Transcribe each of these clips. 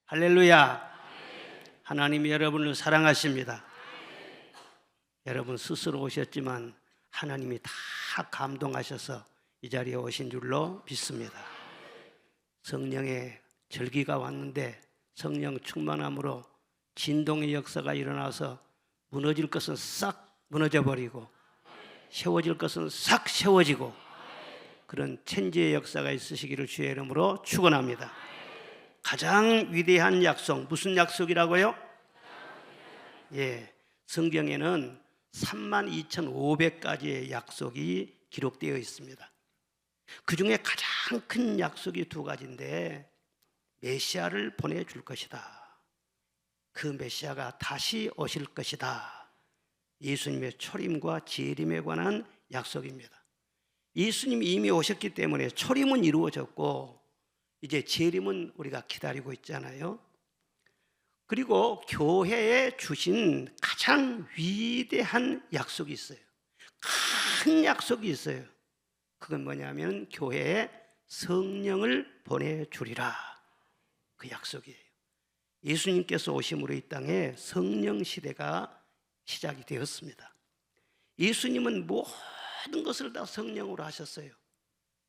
할렐루야. 하나님이 여러분을 사랑하십니다. 여러분 스스로 오셨지만 하나님이 다 감동하셔서 이 자리에 오신 줄로 믿습니다. 성령의 절기가 왔는데 성령 충만함으로 진동의 역사가 일어나서 무너질 것은 싹 무너져버리고 세워질 것은 싹 세워지고 그런 천지의 역사가 있으시기를 주의 이름으로 축원합니다. 가장 위대한 약속, 무슨 약속이라고요? 성경에는 32,500가지의 약속이 기록되어 있습니다. 그 중에 가장 큰 약속이 두 가지인데, 메시아를 보내줄 것이다. 그 메시아가 다시 오실 것이다. 예수님의 초림과 재림에 관한 약속입니다. 예수님이 이미 오셨기 때문에 초림은 이루어졌고 이제 재림은 우리가 기다리고 있잖아요. 그리고 교회에 주신 가장 위대한 약속이 있어요. 큰 약속이 있어요. 그건 뭐냐면 교회에 성령을 보내주리라. 그 약속이에요. 예수님께서 오심으로 이 땅에 성령 시대가 시작이 되었습니다. 예수님은 모든 것을 다 성령으로 하셨어요.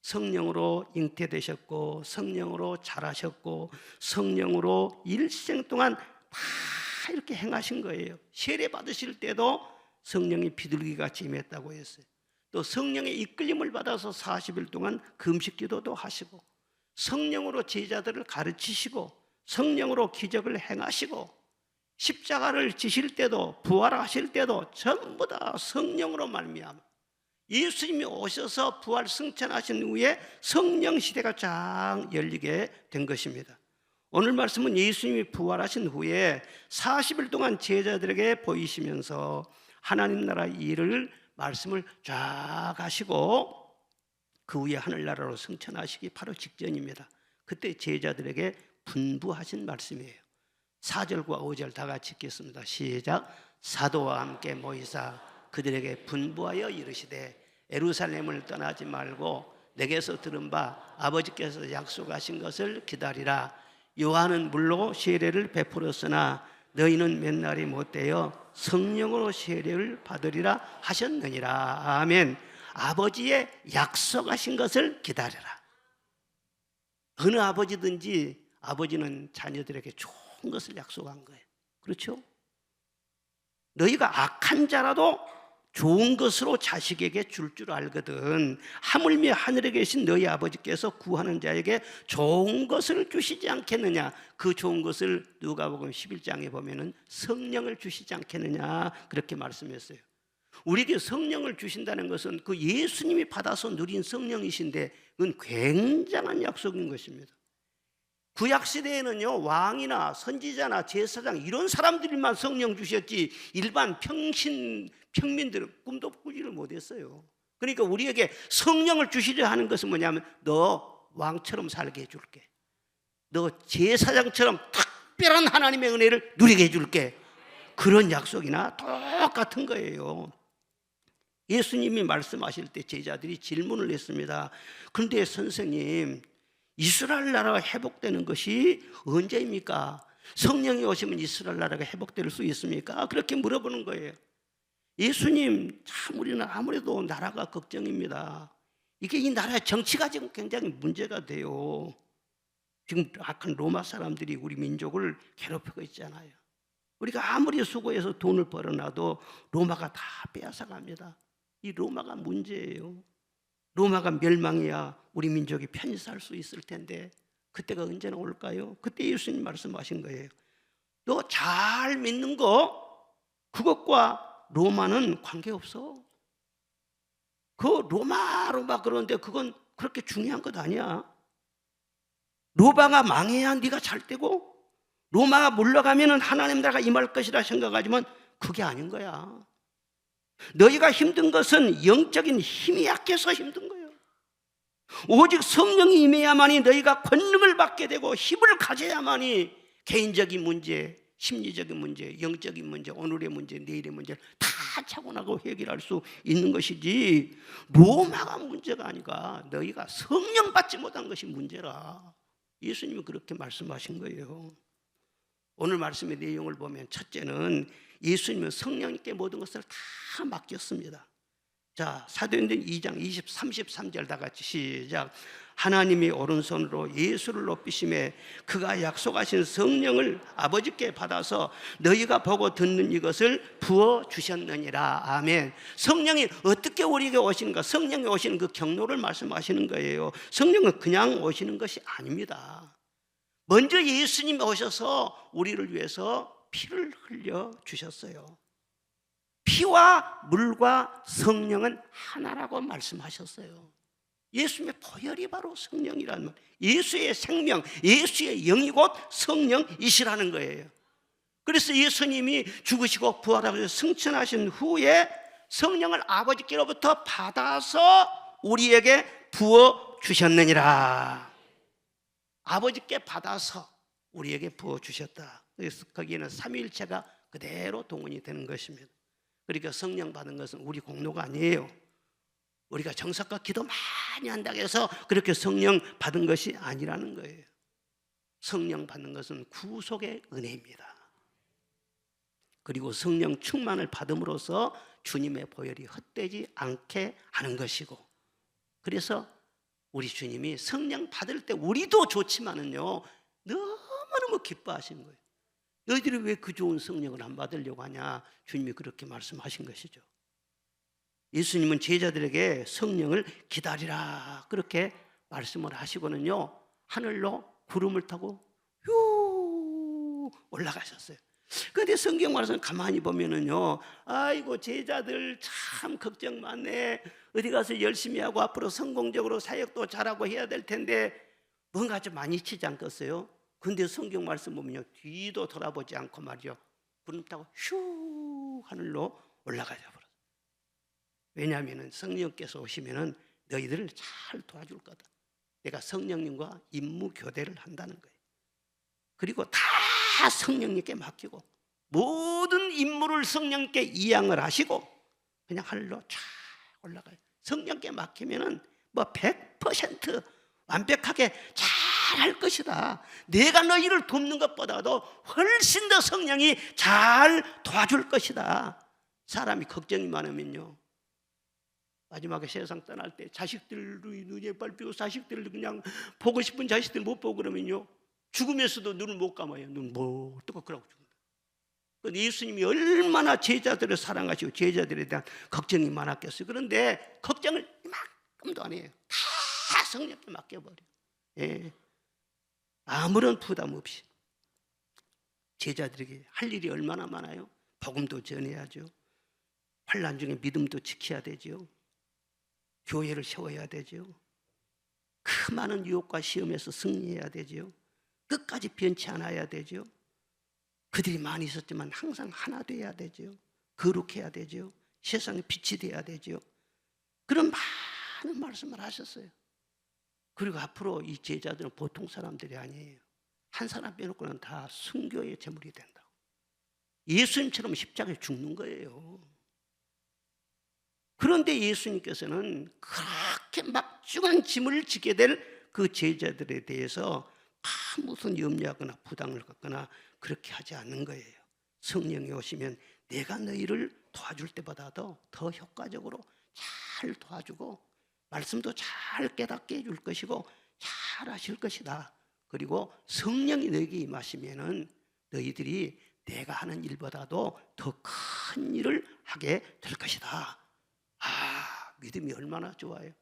성령으로 잉태되셨고 성령으로 자라셨고 성령으로 일생 동안 다 이렇게 행하신 거예요. 세례 받으실 때도 성령이 비둘기같이 임했다고 했어요. 또 성령의 이끌림을 받아서 40일 동안 금식기도도 하시고 성령으로 제자들을 가르치시고 성령으로 기적을 행하시고 십자가를 지실 때도 부활하실 때도 전부 다 성령으로 말미암아 예수님이 오셔서 부활 승천하신 후에 성령 시대가 쫙 열리게 된 것입니다. 오늘 말씀은 예수님이 부활하신 후에 40일 동안 제자들에게 보이시면서 하나님 나라 일을 말씀을 쫙 하시고 그 후에 하늘나라로 승천하시기 바로 직전입니다. 그때 제자들에게 분부하신 말씀이에요. 4절과 5절 다 같이 읽겠습니다. 시작. 사도와 함께 모이사 그들에게 분부하여 이르시되 예루살렘을 떠나지 말고 내게서 들은 바 아버지께서 약속하신 것을 기다리라. 요한은 물로 세례를 베풀었으나 너희는 몇 날이 못되어 성령으로 세례를 받으리라 하셨느니라. 아멘. 아버지의 약속하신 것을 기다려라. 어느 아버지든지 아버지는 자녀들에게 좋은 것을 약속한 거예요. 그렇죠? 너희가 악한 자라도 좋은 것으로 자식에게 줄 알거든. 하물며 하늘에 계신 너희 아버지께서 구하는 자에게 좋은 것을 주시지 않겠느냐. 그 좋은 것을 누가복음 11장에 보면은 성령을 주시지 않겠느냐 그렇게 말씀했어요. 우리에게 성령을 주신다는 것은 그 예수님이 받아서 누린 성령이신데 그건 굉장한 약속인 것입니다. 구약시대에는요 왕이나 선지자나 제사장 이런 사람들만 성령 주셨지 일반 평민들은 꿈도 꾸지를 못했어요. 그러니까 우리에게 성령을 주시려 하는 것은 뭐냐면 너 왕처럼 살게 해줄게, 너 제사장처럼 특별한 하나님의 은혜를 누리게 해줄게, 그런 약속이나 똑같은 거예요. 예수님이 말씀하실 때 제자들이 질문을 했습니다. 그런데 선생님, 이스라엘 나라가 회복되는 것이 언제입니까? 성령이 오시면 이스라엘 나라가 회복될 수 있습니까? 그렇게 물어보는 거예요. 예수님, 참 우리는 아무래도 나라가 걱정입니다. 이게 이 나라의 정치가 지금 굉장히 문제가 돼요. 지금 악한 로마 사람들이 우리 민족을 괴롭히고 있잖아요. 우리가 아무리 수고해서 돈을 벌어놔도 로마가 다 빼앗아갑니다. 이 로마가 문제예요. 로마가 멸망해야 우리 민족이 편히 살 수 있을 텐데 그때가 언제나 올까요? 그때 예수님 말씀하신 거예요. 너 잘 믿는 거 그것과 로마는 관계없어. 그 로마 그러는데 그건 그렇게 중요한 것 아니야. 로마가 망해야 네가 잘 되고 로마가 물러가면 하나님 나라가 임할 것이라 생각하지만 그게 아닌 거야. 너희가 힘든 것은 영적인 힘이 약해서 힘든 거예요. 오직 성령이 임해야만이 너희가 권능을 받게 되고 힘을 가져야만이 개인적인 문제, 심리적인 문제, 영적인 문제, 오늘의 문제, 내일의 문제를 다 차분하고 해결할 수 있는 것이지 로마가 문제가 아니라 너희가 성령 받지 못한 것이 문제라. 예수님이 그렇게 말씀하신 거예요. 오늘 말씀의 내용을 보면 첫째는 예수님은 성령님께 모든 것을 다 맡겼습니다. 자, 사도행전 2장 33절 다 같이 시작. 하나님이 오른손으로 예수를 높이심에 그가 약속하신 성령을 아버지께 받아서 너희가 보고 듣는 이것을 부어주셨느니라. 아멘. 성령이 어떻게 우리에게 오시는가? 성령이 오시는 그 경로를 말씀하시는 거예요. 성령은 그냥 오시는 것이 아닙니다. 먼저 예수님이 오셔서 우리를 위해서 피를 흘려 주셨어요. 피와 물과 성령은 하나라고 말씀하셨어요. 예수님의 보혈이 바로 성령이라는 말, 예수의 생명, 예수의 영이 곧 성령이시라는 거예요. 그래서 예수님이 죽으시고 부활하셔서 승천하신 후에 성령을 아버지께로부터 받아서 우리에게 부어주셨느니라. 아버지께 받아서 우리에게 부어주셨다. 그래서 거기에는 삼위일체가 그대로 동원이 되는 것입니다. 그러니까 성령 받은 것은 우리 공로가 아니에요. 우리가 정석과 기도 많이 한다고 해서 그렇게 성령 받은 것이 아니라는 거예요. 성령 받는 것은 구속의 은혜입니다. 그리고 성령 충만을 받음으로써 주님의 보혈이 헛되지 않게 하는 것이고, 그래서 우리 주님이 성령 받을 때 우리도 좋지만은요 너무너무 기뻐하신 거예요. 너희들이 왜 그 좋은 성령을 안 받으려고 하냐? 주님이 그렇게 말씀하신 것이죠. 예수님은 제자들에게 성령을 기다리라 그렇게 말씀을 하시고는요 하늘로 구름을 타고 휴 올라가셨어요. 그런데 성경 말씀 가만히 보면은요, 아이고 제자들 참 걱정 많네. 어디 가서 열심히 하고 앞으로 성공적으로 사역도 잘하고 해야 될 텐데 뭔가 좀 많이 치지 않겠어요? 근데 성경 말씀 보면요 뒤도 돌아보지 않고 말이요 구름 타고 휴 하늘로 올라가자 버렸어요. 왜냐하면 성령께서 오시면은 너희들을 잘 도와줄 거다. 내가 성령님과 임무 교대를 한다는 거예요. 그리고 다 성령님께 맡기고 모든 임무를 성령께 이양을 하시고 그냥 하늘로 쫙 올라가요. 성령께 맡기면은 뭐 100% 완벽하게 잘 할 것이다. 내가 너희를 돕는 것보다도 훨씬 더 성령이 잘 도와줄 것이다. 사람이 걱정이 많으면요 마지막에 세상 떠날 때 자식들 눈에 밟히고 자식들을 그냥 보고 싶은 자식들 못 보고 그러면요 죽으면서도 눈을 못 감아요. 눈 뭐 뜨겁고 죽는다. 예수님이 얼마나 제자들을 사랑하시고 제자들에 대한 걱정이 많았겠어요. 그런데 걱정을 이만큼도 안 해요. 다 성령께 맡겨버려요. 예. 아무런 부담 없이 제자들에게 할 일이 얼마나 많아요. 복음도 전해야죠. 환난 중에 믿음도 지켜야 되죠. 교회를 세워야 되죠. 그 많은 유혹과 시험에서 승리해야 되죠. 끝까지 변치 않아야 되죠. 그들이 많이 있었지만 항상 하나 돼야 되죠. 거룩해야 되죠. 세상에 빛이 돼야 되죠. 그런 많은 말씀을 하셨어요. 그리고 앞으로 이 제자들은 보통 사람들이 아니에요. 한 사람 빼놓고는 다 순교의 제물이 된다고. 예수님처럼 십자가에 죽는 거예요. 그런데 예수님께서는 그렇게 막중한 짐을 지게 될 그 제자들에 대해서 무슨 염려하거나 부담을 갖거나 그렇게 하지 않는 거예요. 성령이 오시면 내가 너희를 도와줄 때보다도 더 효과적으로 잘 도와주고 말씀도 잘 깨닫게 해줄 것이고 잘 하실 것이다. 그리고 성령이 너희에게 임하시면은 너희들이 내가 하는 일보다도 더 큰 일을 하게 될 것이다. 믿음이 얼마나 좋아요.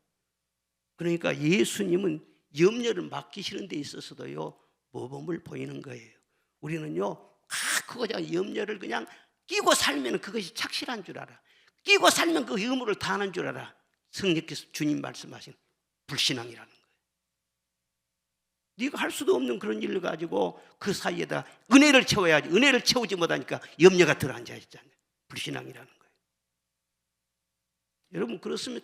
그러니까 예수님은 염려를 맡기시는 데 있어서도요 모범을 보이는 거예요. 우리는요 그거자 염려를 그냥 끼고 살면 그것이 착실한 줄 알아. 끼고 살면 그 의무를 다하는 줄 알아. 성령께서 주님 말씀하신 불신앙이라는 거예요. 네가 할 수도 없는 그런 일을 가지고 그 사이에다 은혜를 채워야지. 은혜를 채우지 못하니까 염려가 들어앉아 있잖아요. 불신앙이라는 거예요. 여러분 그렇으면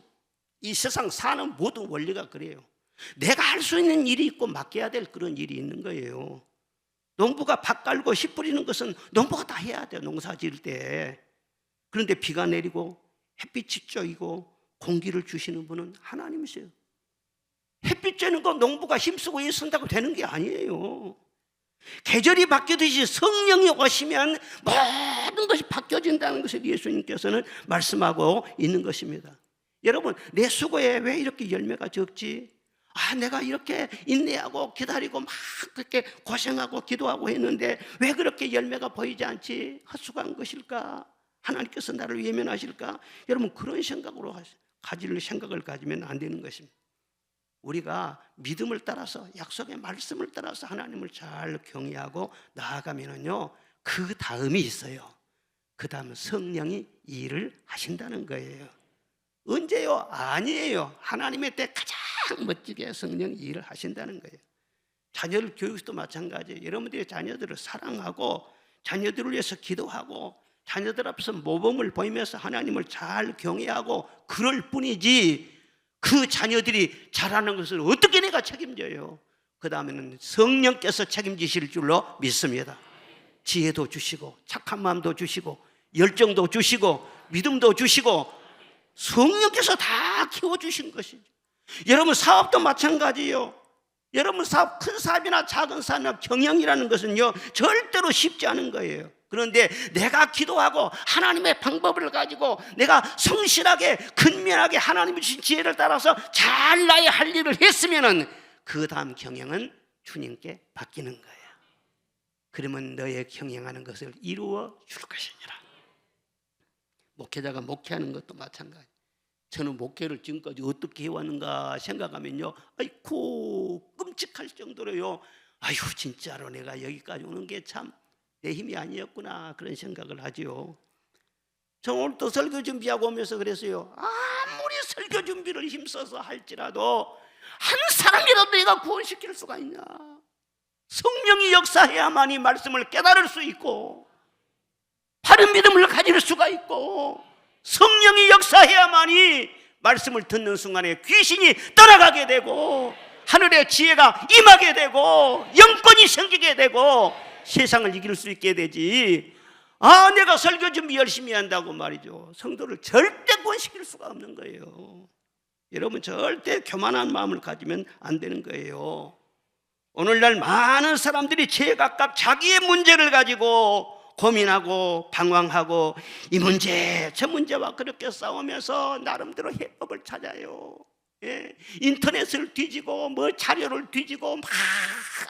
이 세상 사는 모든 원리가 그래요. 내가 할 수 있는 일이 있고 맡겨야 될 그런 일이 있는 거예요. 농부가 밭 갈고 씨 뿌리는 것은 농부가 다 해야 돼요. 농사 지을 때. 그런데 비가 내리고 햇빛이 쪄이고 공기를 주시는 분은 하나님이세요. 햇빛 쬐는 거 농부가 힘쓰고 애쓴다고 되는 게 아니에요. 계절이 바뀌듯이 성령이 오시면 모든 것이 바뀌어진다는 것을 예수님께서는 말씀하고 있는 것입니다. 여러분, 내 수고에 왜 이렇게 열매가 적지? 내가 이렇게 인내하고 기다리고 막 그렇게 고생하고 기도하고 했는데 왜 그렇게 열매가 보이지 않지? 헛수고한 것일까? 하나님께서 나를 외면하실까? 여러분, 그런 생각으로 가질 생각을 가지면 안 되는 것입니다. 우리가 믿음을 따라서, 약속의 말씀을 따라서 하나님을 잘 경외하고 나아가면은요, 그 다음이 있어요. 그 다음은 성령이 일을 하신다는 거예요. 언제요? 아니에요. 하나님의 때 가장 멋지게 성령이 일을 하신다는 거예요. 자녀를 교육도 마찬가지예요. 여러분들의 자녀들을 사랑하고 자녀들을 위해서 기도하고 자녀들 앞에서 모범을 보이면서 하나님을 잘 경외하고 그럴 뿐이지, 그 자녀들이 잘하는 것을 어떻게 내가 책임져요? 그 다음에는 성령께서 책임지실 줄로 믿습니다. 지혜도 주시고 착한 마음도 주시고 열정도 주시고 믿음도 주시고 성령께서 다 키워주신 것이죠. 여러분, 사업도 마찬가지예요. 여러분, 사업, 큰 사업이나 작은 사업이나 경영이라는 것은요, 절대로 쉽지 않은 거예요. 그런데 내가 기도하고 하나님의 방법을 가지고 내가 성실하게 근면하게 하나님이 주신 지혜를 따라서 잘 나의 할 일을 했으면은 그 다음 경영은 주님께 맡기는 거예요. 그러면 너의 경영하는 것을 이루어 줄 것이니라. 목회자가 목회하는 것도 마찬가지. 저는 목회를 지금까지 어떻게 해왔는가 생각하면요, 아이고 끔찍할 정도로요, 아유 진짜로 내가 여기까지 오는 게 참 내 힘이 아니었구나, 그런 생각을 하지요. 저 오늘 또 설교 준비하고 오면서 그랬어요. 아무리 설교 준비를 힘써서 할지라도 한 사람이라도 내가 구원시킬 수가 있냐? 성령이 역사해야만이 말씀을 깨달을 수 있고 바른 믿음을 가질 수가 있고, 성령이 역사해야만이 말씀을 듣는 순간에 귀신이 떠나가게 되고 하늘의 지혜가 임하게 되고 영권이 생기게 되고 세상을 이길 수 있게 되지. 내가 설교 준비 열심히 한다고 말이죠, 성도를 절대 구원시킬 수가 없는 거예요. 여러분, 절대 교만한 마음을 가지면 안 되는 거예요. 오늘날 많은 사람들이 제각각 자기의 문제를 가지고 고민하고 방황하고 이 문제 저 문제와 그렇게 싸우면서 나름대로 해법을 찾아요. 인터넷을 뒤지고 뭐 자료를 뒤지고 막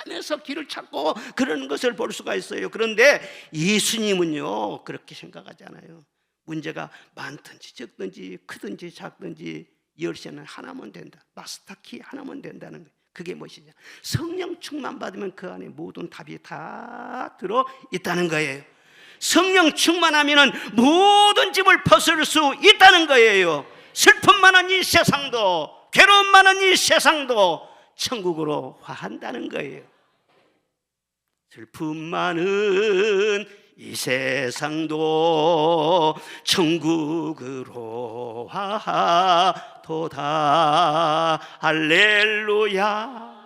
하면서 길을 찾고 그러는 것을 볼 수가 있어요. 그런데 예수님은요, 그렇게 생각하지 않아요. 문제가 많든지 적든지 크든지 작든지 열쇠는 하나면 된다, 마스터키 하나면 된다는 거예요. 그게 무엇이냐? 성령 충만 받으면 그 안에 모든 답이 다 들어 있다는 거예요. 성령 충만하면 모든 짐을 벗을 수 있다는 거예요. 슬픔 많은 이 세상도 괴로움 많은 이 세상도 천국으로 화한다는 거예요. 슬픔 많은 이 세상도 천국으로 화하도다. 할렐루야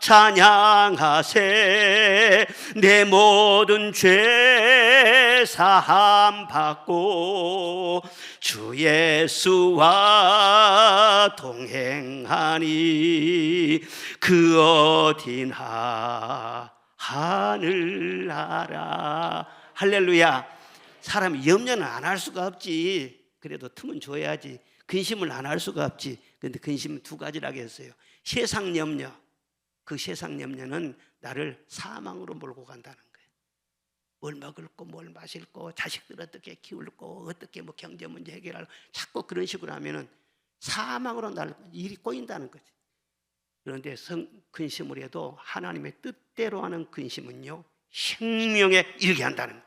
찬양하세. 내 모든 죄 사함 받고 주 예수와 동행하니 그 어디나 하늘나라. 할렐루야. 사람이 염려는 안 할 수가 없지. 그래도 틈은 줘야지. 근심을 안 할 수가 없지. 그런데 근심은 두 가지라고 했어요. 세상 염려. 그 세상 염려는 나를 사망으로 몰고 간다는 거예요. 뭘 먹을 거, 뭘 마실 거, 자식들 어떻게 키울 거, 어떻게 뭐 경제 문제 해결할 거, 자꾸 그런 식으로 하면은 사망으로 나를 일이 꼬인다는 거지. 그런데 근심을 해도 하나님의 뜻대로 하는 근심은요, 생명에 이르게 한다는 거예요.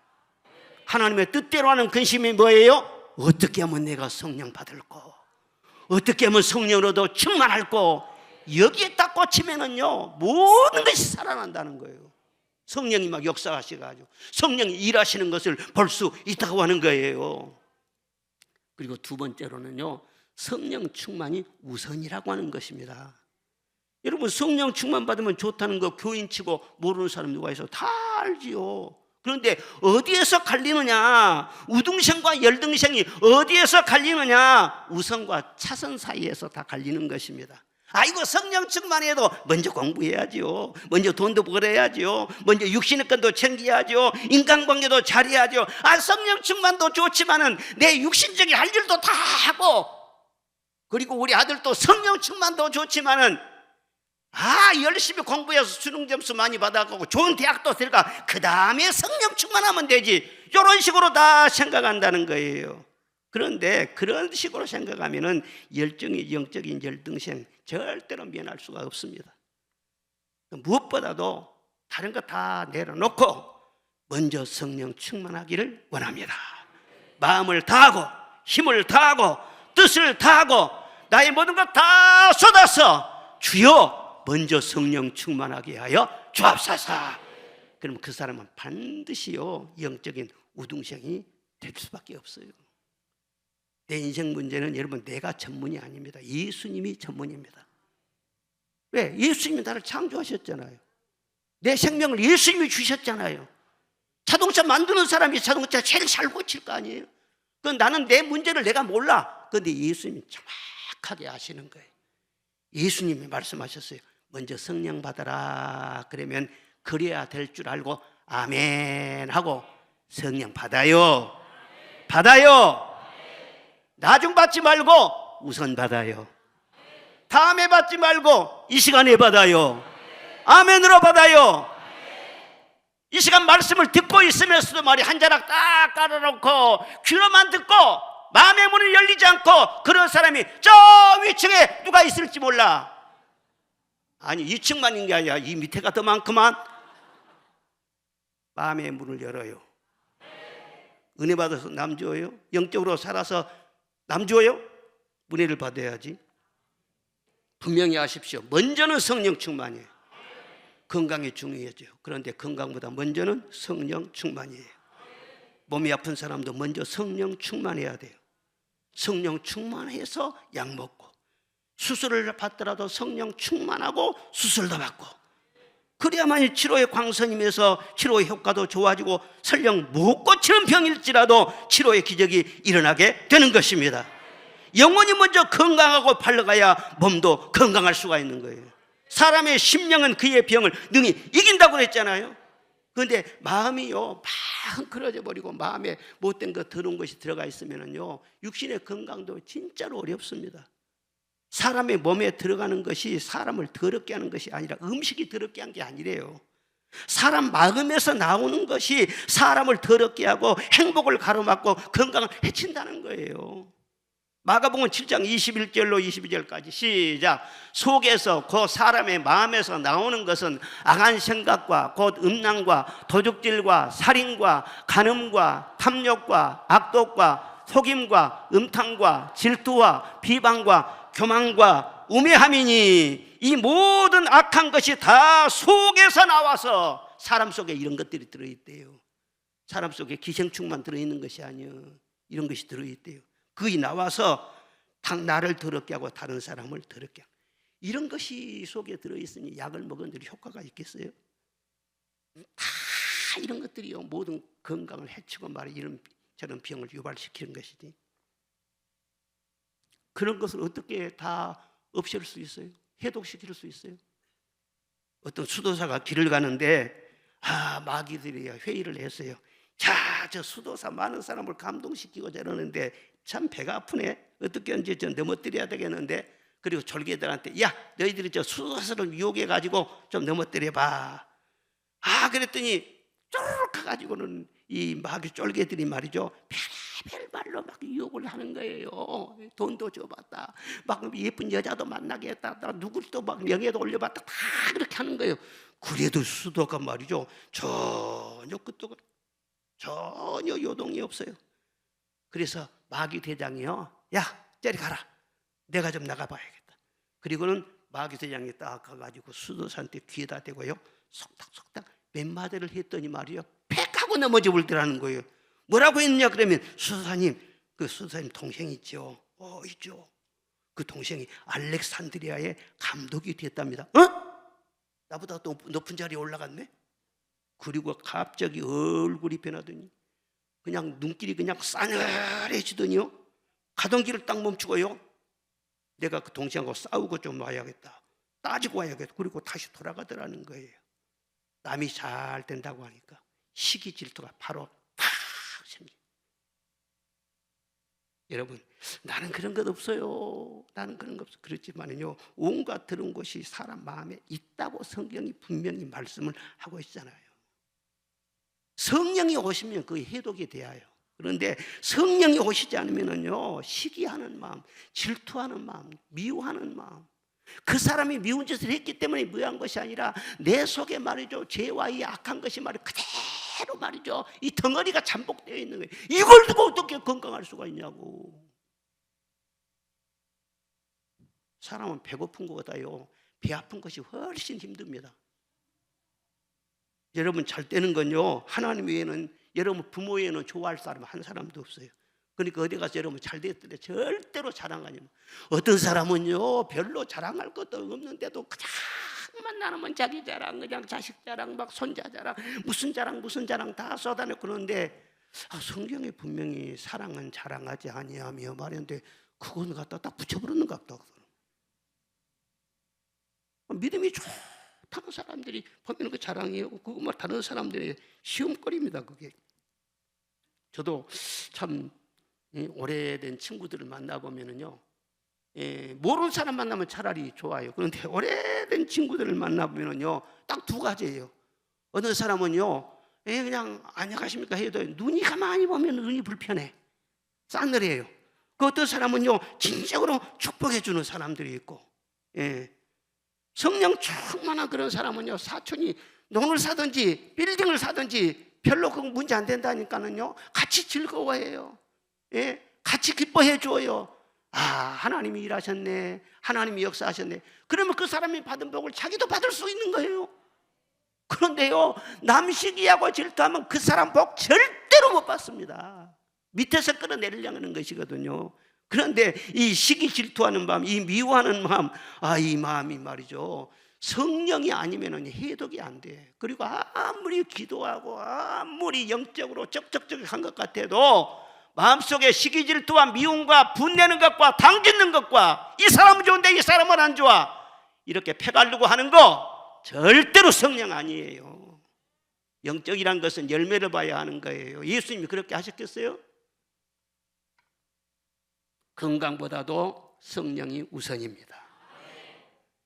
하나님의 뜻대로 하는 근심이 뭐예요? 어떻게 하면 내가 성령 받을 거, 어떻게 하면 성령으로도 충만할 거, 여기에 딱 꽂히면은요 모든 것이 살아난다는 거예요. 성령이 막 역사하셔가지고 성령이 일하시는 것을 볼 수 있다고 하는 거예요. 그리고 두 번째로는요, 성령 충만이 우선이라고 하는 것입니다. 여러분, 성령 충만 받으면 좋다는 거 교인치고 모르는 사람 누가 있어? 다 알지요. 그런데 어디에서 갈리느냐? 우등생과 열등생이 어디에서 갈리느냐? 우선과 차선 사이에서 다 갈리는 것입니다. 아이고 성령 충만해도 먼저 공부해야죠. 먼저 돈도 벌어야죠. 먼저 육신의 것도 챙겨야죠. 인간관계도 잘해야죠. 성령 충만도 좋지만은 내 육신적인 할 일도 다 하고, 그리고 우리 아들도 성령 충만도 좋지만은 열심히 공부해서 수능 점수 많이 받아가고 좋은 대학도 들어가, 그 다음에 성령 충만하면 되지, 이런 식으로 다 생각한다는 거예요. 그런데 그런 식으로 생각하면은 열정이, 영적인 열등생 절대로 면할 수가 없습니다. 무엇보다도 다른 거 다 내려놓고 먼저 성령 충만하기를 원합니다. 마음을 다하고 힘을 다하고 뜻을 다하고 나의 모든 것 다 쏟아서 주여 먼저 성령 충만하게 하여 주옵소서. 그러면 그 사람은 반드시요 영적인 우등생이 될 수밖에 없어요. 내 인생 문제는 여러분 내가 전문이 아닙니다. 예수님이 전문입니다. 왜? 예수님이 나를 창조하셨잖아요. 내 생명을 예수님이 주셨잖아요. 자동차 만드는 사람이 자동차 제일 잘 고칠 거 아니에요? 그건 나는 내 문제를 내가 몰라. 그런데 예수님이 정확하게 아시는 거예요. 예수님이 말씀하셨어요. 먼저 성령 받아라. 그러면 그래야 될 줄 알고 아멘 하고 성령 받아요. 받아요. 나중 받지 말고 우선 받아요. 다음에 받지 말고 이 시간에 받아요. 아멘으로 받아요. 이 시간 말씀을 듣고 있으면서도 말이 한 자락 딱 깔아놓고 귀로만 듣고 마음의 문을 열리지 않고 그런 사람이 저 위층에 누가 있을지 몰라. 아니 2층만인 게 아니라 이 밑에가 더 많구만. 마음의 문을 열어요. 은혜 받아서 남 주어요? 영적으로 살아서 남 주어요? 은혜를 받아야지. 분명히 아십시오. 먼저는 성령 충만이에요. 건강이 중요하죠. 그런데 건강보다 먼저는 성령 충만이에요. 몸이 아픈 사람도 먼저 성령 충만해야 돼요. 성령 충만해서 약 먹고, 수술을 받더라도 성령 충만하고 수술도 받고, 그래야만 치료의 광선임에서 치료의 효과도 좋아지고 설령 못 고치는 병일지라도 치료의 기적이 일어나게 되는 것입니다. 영혼이 먼저 건강하고 팔러가야 몸도 건강할 수가 있는 거예요. 사람의 심령은 그의 병을 능히 이긴다고 그랬잖아요. 그런데 마음이요 막 흔들어져 버리고 마음에 못된 것 더러운 것이 들어가 있으면요 육신의 건강도 진짜로 어렵습니다. 사람의 몸에 들어가는 것이 사람을 더럽게 하는 것이 아니라 음식이 더럽게 한 게 아니래요. 사람 마음에서 나오는 것이 사람을 더럽게 하고 행복을 가로막고 건강을 해친다는 거예요. 마가복음 7장 21절로 22절까지 시작. 속에서 그 사람의 마음에서 나오는 것은 악한 생각과 곧 음란과 도둑질과 살인과 간음과 탐욕과 악독과 속임과 음탕과 질투와 비방과 교만과 우매함이니 이 모든 악한 것이 다 속에서 나와서 사람 속에 이런 것들이 들어있대요. 사람 속에 기생충만 들어있는 것이 아니에요. 이런 것이 들어있대요. 그게 나와서 나를 더럽게 하고 다른 사람을 더럽게 하고, 이런 것이 속에 들어있으니 약을 먹은들이 효과가 있겠어요? 다 이런 것들이요 모든 건강을 해치고 말이 이런 저런 병을 유발시키는 것이지. 그런 것을 어떻게 다 없앨 수 있어요? 해독시킬 수 있어요? 어떤 수도사가 길을 가는데 마귀들이 회의를 했어요. 자, 저 수도사 많은 사람을 감동시키고 저러는데 참 배가 아프네. 어떻게 언제 저 넘어뜨려야 되겠는데. 그리고 졸개들한테 야 너희들이 저 수도사를 유혹해가지고 좀 넘어뜨려봐. 그랬더니 쪼르륵 가가지고는 이 마귀 쫄개들이 말이죠 별별 말로 막 유혹을 하는 거예요. 돈도 줘봤다, 막 예쁜 여자도 만나게 했다, 누굴 또 막 명예도 올려봤다, 다 그렇게 하는 거예요. 그래도 수도가 말이죠 전혀 전혀 요동이 없어요. 그래서 마귀 대장이요 야 저리 가라, 내가 좀 나가봐야겠다. 그리고는 마귀 대장이 딱 가가지고 수도사한테 귀에다 대고요 속닥속닥 몇 마디를 했더니 말이요 팩 하고 넘어져 버리더라는 거예요. 뭐라고 했느냐 그러면 수도사님, 그 수도사님 동생이 있죠. 있죠. 그 동생이 알렉산드리아의 감독이 됐답니다. 나보다 또 높은 자리에 올라갔네. 그리고 갑자기 얼굴이 변하더니 그냥 눈길이 그냥 싸늘해지더니요 가던 길을 딱 멈추고요 내가 그 동생하고 싸우고 좀 와야겠다, 따지고 와야겠다. 그리고 다시 돌아가더라는 거예요. 남이 잘 된다고 하니까 시기 질투가 바로 팍 생겨. 여러분, 나는 그런 것 없어요. 나는 그런 것 없어. 그렇지만요, 온갖 들은 것이 사람 마음에 있다고 성경이 분명히 말씀을 하고 있잖아요. 성령이 오시면 그게 해독이 돼요. 그런데 성령이 오시지 않으면요, 시기하는 마음, 질투하는 마음, 미워하는 마음, 그 사람이 미운 짓을 했기 때문에 미워한 것이 아니라 내 속에 말이죠, 죄와 이 악한 것이 말이죠, 그대로 말이죠, 이 덩어리가 잠복되어 있는 거예요. 이걸 두고 어떻게 건강할 수가 있냐고. 사람은 배고픈 것보다요, 배 아픈 것이 훨씬 힘듭니다. 여러분, 잘 되는 건요, 하나님 외에는, 여러분 부모 외에는 좋아할 사람 한 사람도 없어요. 그러니까 어디 가서 여러분 잘 됐을 때 절대로 자랑하지 마. 어떤 사람은요, 별로 자랑할 것도 없는데도 그냥 만나면 자기 자랑, 그냥 자식 자랑, 막 손자 자랑, 무슨 자랑 다 쏟아내고. 그러는데 성경에 분명히 사랑은 자랑하지 아니하며 말했는데 그건 갖다 딱 붙여버리는 것 같다. 믿음이 좋다는 사람들이 보면 그 자랑이에요. 그거 뭐 다른 사람들의 시험거리입니다. 그게. 저도 참 오래된 친구들을 만나보면요, 모르는 사람 만나면 차라리 좋아요. 그런데 오래된 친구들을 만나보면요, 딱 두 가지예요. 어느 사람은요, 그냥 안녕하십니까 해도 눈이 가만히 보면 눈이 불편해, 싸늘해요. 그 어떤 사람은요, 진정으로 축복해 주는 사람들이 있고, 성령 충만한 그런 사람은요, 사촌이 논을 사든지 빌딩을 사든지 별로 그 문제 안 된다니까는요, 같이 즐거워해요. 같이 기뻐해 줘요. 하나님이 일하셨네, 하나님이 역사하셨네. 그러면 그 사람이 받은 복을 자기도 받을 수 있는 거예요. 그런데요, 남시기하고 질투하면 그 사람 복 절대로 못 받습니다. 밑에서 끌어내리려는 것이거든요. 그런데 이 시기 질투하는 마음, 이 미워하는 마음, 이 마음이 말이죠, 성령이 아니면 해독이 안 돼. 그리고 아무리 기도하고 아무리 영적으로 적적적한 것 같아도 마음속에 시기 질투와 미움과 분내는 것과 당짓는 것과 이 사람은 좋은데 이 사람은 안 좋아, 이렇게 패가르고 하는 거 절대로 성령 아니에요. 영적이란 것은 열매를 봐야 하는 거예요. 예수님이 그렇게 하셨겠어요? 건강보다도 성령이 우선입니다.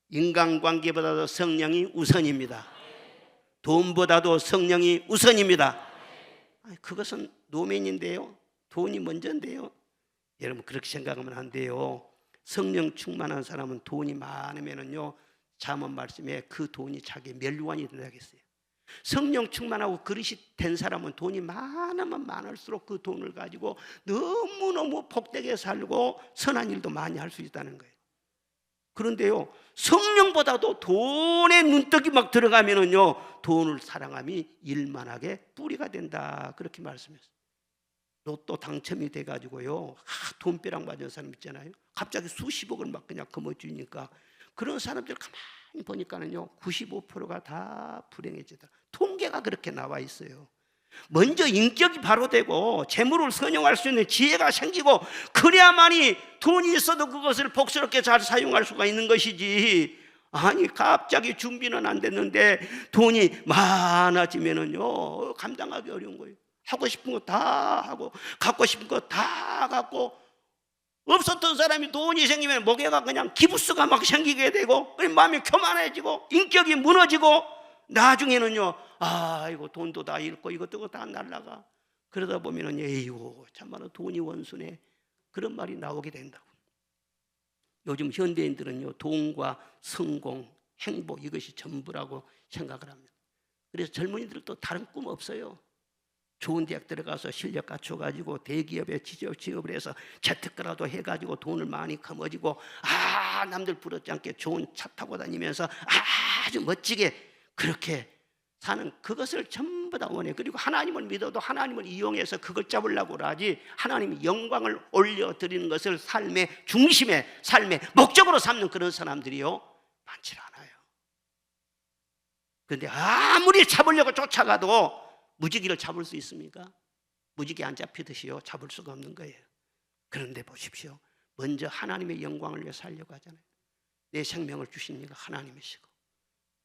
인간관계보다도 성령이 우선입니다. 돈보다도 성령이 우선입니다. 그것은 노면인데요, 돈이 먼저인데요. 여러분, 그렇게 생각하면 안 돼요. 성령 충만한 사람은 돈이 많으면요, 잠언 말씀에 그 돈이 자기 멸류관이 된다겠어요. 성령 충만하고 그릇이 된 사람은 돈이 많으면 많을수록 그 돈을 가지고 너무너무 복되게 살고 선한 일도 많이 할 수 있다는 거예요. 그런데요, 성령보다도 돈에 눈떡이 막 들어가면은요, 돈을 사랑함이 일만하게 뿌리가 된다, 그렇게 말씀했어요. 로또 당첨이 돼가지고요, 돈벼락 맞은 사람 있잖아요. 갑자기 수십억을 막 그냥 거머쥐니까 그런 사람들 가만히 보니까는요, 95%가 다 불행해지더라. 통계가 그렇게 나와 있어요. 먼저 인격이 바로 되고 재물을 선용할 수 있는 지혜가 생기고 그래야만이 돈이 있어도 그것을 복스럽게 잘 사용할 수가 있는 것이지, 아니 갑자기 준비는 안 됐는데 돈이 많아지면은요, 감당하기 어려운 거예요. 하고 싶은 거 다 하고 갖고 싶은 거 다 갖고, 없었던 사람이 돈이 생기면 목에가 그냥 기부스가 막 생기게 되고 마음이 교만해지고 인격이 무너지고 나중에는요, 이거 돈도 다 잃고 이것도 다 날라가. 그러다 보면은 에이고 참말로 돈이 원수네, 그런 말이 나오게 된다고. 요즘 현대인들은요, 돈과 성공, 행복 이것이 전부라고 생각을 합니다. 그래서 젊은이들도 다른 꿈 없어요. 좋은 대학 들어가서 실력 갖춰가지고 대기업에 취업을 해서 재테크라도 해가지고 돈을 많이 거머쥐고 남들 부럽지 않게 좋은 차 타고 다니면서 아주 멋지게 그렇게 사는, 그것을 전부 다 원해. 그리고 하나님을 믿어도 하나님을 이용해서 그걸 잡으려고 하지, 하나님이 영광을 올려드리는 것을 삶의 중심에, 삶의 목적으로 삼는 그런 사람들이요, 많지 않아요. 그런데 아무리 잡으려고 쫓아가도 무지개를 잡을 수 있습니까? 무지개 안 잡히듯이요, 잡을 수가 없는 거예요. 그런데 보십시오, 먼저 하나님의 영광을 위해 살려고 하잖아요. 내 생명을 주신 이가 하나님이시고,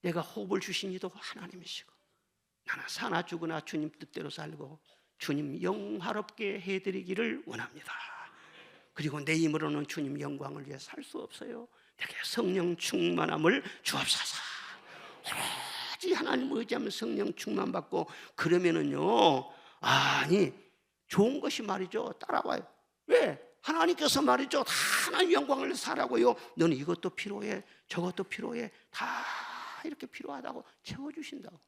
내가 호흡을 주신 이도 하나님이시고, 나는 사나 죽으나 주님 뜻대로 살고 주님 영화롭게 해드리기를 원합니다. 그리고 내 힘으로는 주님 영광을 위해 살 수 없어요. 내게 성령 충만함을 주옵소서. 오로지 하나님 의지하면 성령 충만 받고, 그러면은요, 아니 좋은 것이 말이죠 따라와요. 왜? 하나님께서 말이죠 다 하나님 영광을 위해 살라고요. 너는 이것도 필요해, 저것도 필요해, 다 이렇게 필요하다고 채워주신다고.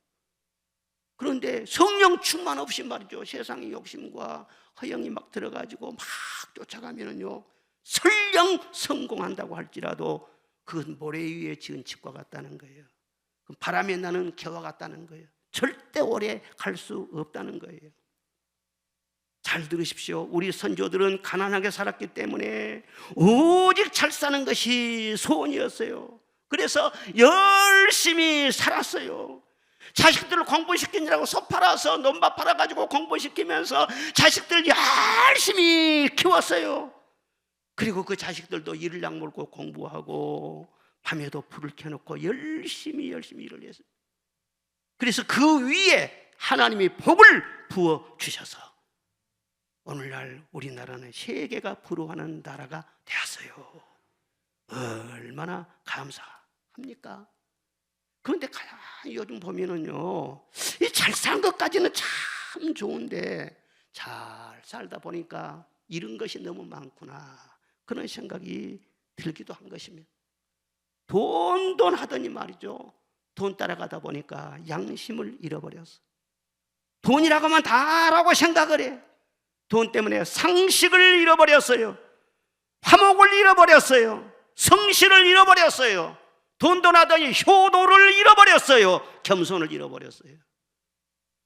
그런데 성령 충만 없이 말이죠 세상의 욕심과 허영이 막 들어가지고 막 쫓아가면은요, 설령 성공한다고 할지라도 그건 모래 위에 지은 집과 같다는 거예요. 바람에 나는 개와 같다는 거예요. 절대 오래 갈 수 없다는 거예요. 잘 들으십시오. 우리 선조들은 가난하게 살았기 때문에 오직 잘 사는 것이 소원이었어요. 그래서 열심히 살았어요. 자식들을 공부시키느라고 소 팔아서 논밭 팔아가지고 공부시키면서 자식들 열심히 키웠어요. 그리고 그 자식들도 이를 약물고 공부하고 밤에도 불을 켜놓고 열심히 일을 했어요. 그래서 그 위에 하나님이 복을 부어 주셔서 오늘날 우리나라는 세계가 부러워하는 나라가 되었어요. 얼마나 감사합니까? 그런데 요즘 보면은요, 잘 산 것까지는 참 좋은데 잘 살다 보니까 잃은 것이 너무 많구나, 그런 생각이 들기도 한 것입니다. 돈 하더니 말이죠, 돈 따라가다 보니까 양심을 잃어버렸어. 돈이라고 하면 다라고 생각을 해. 돈 때문에 상식을 잃어버렸어요. 화목을 잃어버렸어요. 성실을 잃어버렸어요. 돈 하더니 효도를 잃어버렸어요. 겸손을 잃어버렸어요.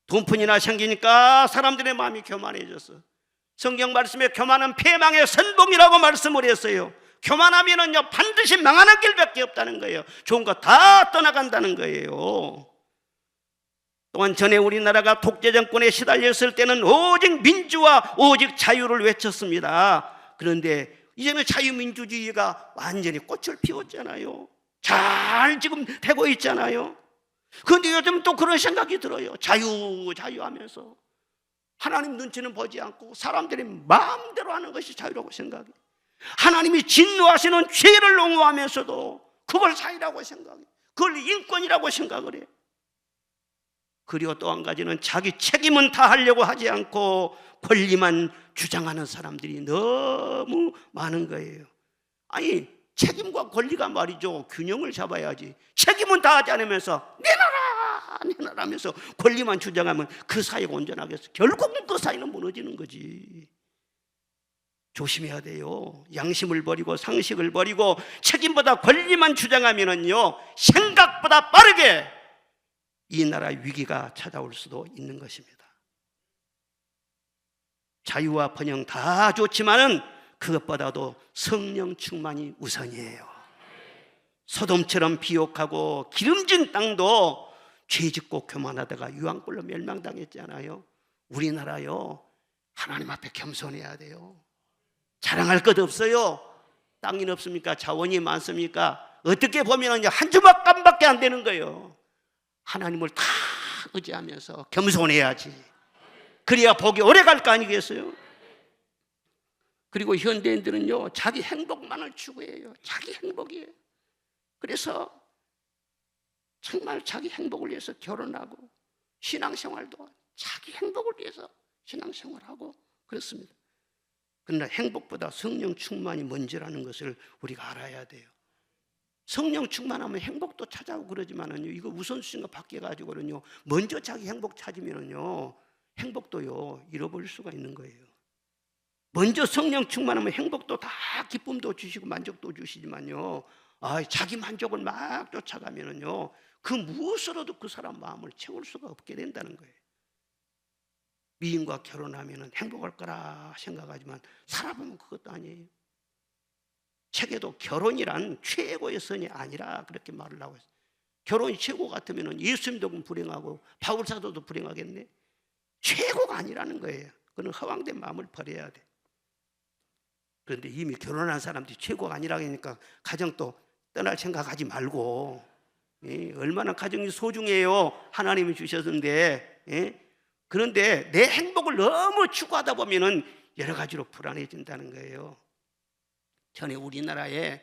돈뿐이나 생기니까 사람들의 마음이 교만해졌어. 성경 말씀에 교만은 패망의 선봉이라고 말씀을 했어요. 교만하면은요 반드시 망하는 길밖에 없다는 거예요. 좋은 거 다 떠나간다는 거예요. 또한 전에 우리나라가 독재 정권에 시달렸을 때는 오직 민주와 오직 자유를 외쳤습니다. 그런데 이제는 자유민주주의가 완전히 꽃을 피웠잖아요. 잘 지금 되고 있잖아요. 그런데 요즘 또 그런 생각이 들어요. 자유 하면서 하나님 눈치는 보지 않고 사람들이 마음대로 하는 것이 자유라고 생각해. 하나님이 진노하시는 죄를 옹호하면서도 그걸 자유라고 생각해. 그걸 인권이라고 생각을 해. 그리고 또 한 가지는 자기 책임은 다 하려고 하지 않고 권리만 주장하는 사람들이 너무 많은 거예요. 아니 책임과 권리가 말이죠 균형을 잡아야지. 책임은 다 하지 않으면서 내놔라 하면서 권리만 주장하면 그 사이가 온전하겠어? 결국은 그 사이는 무너지는 거지. 조심해야 돼요. 양심을 버리고 상식을 버리고 책임보다 권리만 주장하면은요 생각보다 빠르게 이 나라 위기가 찾아올 수도 있는 것입니다. 자유와 번영 다 좋지만은 그것보다도 성령 충만이 우선이에요. 소돔처럼 비옥하고 기름진 땅도 죄짓고 교만하다가 유황불로 멸망당했잖아요. 우리나라요 하나님 앞에 겸손해야 돼요. 자랑할 것 없어요. 땅이 없습니까? 자원이 많습니까? 어떻게 보면 한 주먹감밖에 안 되는 거예요. 하나님을 다 의지하면서 겸손해야지. 그래야 복이 오래 갈 거 아니겠어요? 그리고 현대인들은요 자기 행복만을 추구해요. 자기 행복이에요. 그래서 정말 자기 행복을 위해서 결혼하고 신앙생활도 자기 행복을 위해서 신앙생활하고 그렇습니다. 그러나 행복보다 성령 충만이 먼저라는 것을 우리가 알아야 돼요. 성령 충만하면 행복도 찾아오고 그러지만은요 이거 우선순위가 바뀌어가지고는요 먼저 자기 행복 찾으면은요 행복도요 잃어버릴 수가 있는 거예요. 먼저 성령 충만하면 행복도 다 기쁨도 주시고 만족도 주시지만요 자기 만족을 막 쫓아가면은요 그 무엇으로도 그 사람 마음을 채울 수가 없게 된다는 거예요. 미인과 결혼하면은 행복할 거라 생각하지만 살아보면 그것도 아니에요. 책에도 결혼이란 최고의 선이 아니라 그렇게 말을 하고 있어요. 결혼이 최고 같으면 예수님도 불행하고 바울 사도도 불행하겠네. 최고가 아니라는 거예요. 그건 허황된 마음을 버려야 돼. 그런데 이미 결혼한 사람들이 최고가 아니라 하니까 가정도 떠날 생각하지 말고, 얼마나 가정이 소중해요. 하나님이 주셨는데. 그런데 내 행복을 너무 추구하다 보면은 여러 가지로 불안해진다는 거예요. 전에 우리나라에